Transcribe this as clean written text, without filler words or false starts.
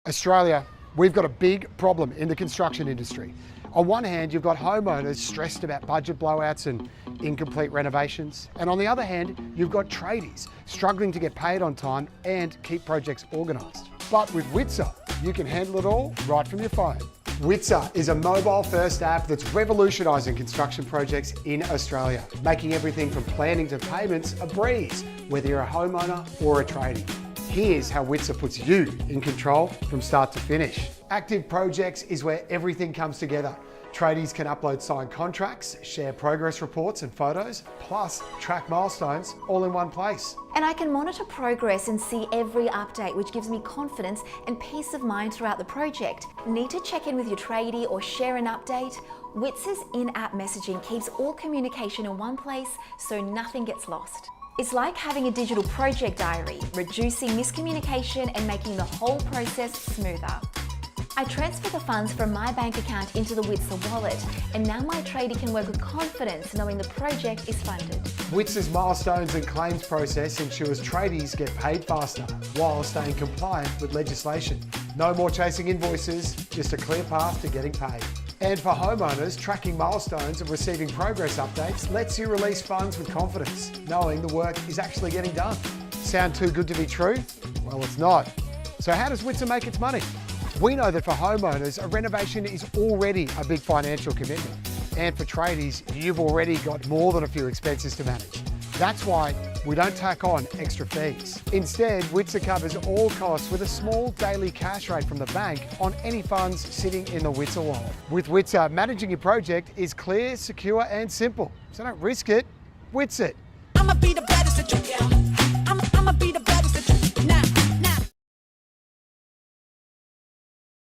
Australia, we've got a big problem in the construction industry. On one hand, you've got homeowners stressed about budget blowouts and incomplete renovations. And on the other hand, you've got tradies struggling to get paid on time and keep projects organised. But with Witzer, you can handle it all right from your phone. Witzer is a mobile-first app that's revolutionising construction projects in Australia, making everything from planning to payments a breeze, whether you're a homeowner or a tradie. Here's how Witzer puts you in control from start to finish. Active projects is where everything comes together. Tradies can upload signed contracts, share progress reports and photos, plus track milestones all in one place. And I can monitor progress and see every update, which gives me confidence and peace of mind throughout the project. Need to check in with your tradie or share an update? Witzer's in-app messaging keeps all communication in one place so nothing gets lost. It's like having a digital project diary, reducing miscommunication and making the whole process smoother. I transfer the funds from my bank account into the Witzer wallet, and now my tradie can work with confidence knowing the project is funded. Witzer's milestones and claims process ensures tradies get paid faster while staying compliant with legislation. No more chasing invoices, just a clear path to getting paid. And for homeowners, tracking milestones and receiving progress updates lets you release funds with confidence, knowing the work is actually getting done. Sound too good to be true? Well, it's not. So how does Witzer make its money? We know that for homeowners, a renovation is already a big financial commitment. And for tradies, you've already got more than a few expenses to manage. That's why we don't tack on extra fees. Instead, Witzer covers all costs with a small daily cash rate from the bank on any funds sitting in the Witzer wallet. With Witzer, managing your project is clear, secure and simple. So don't risk it, Witzer it. I'ma be the baddest that you can.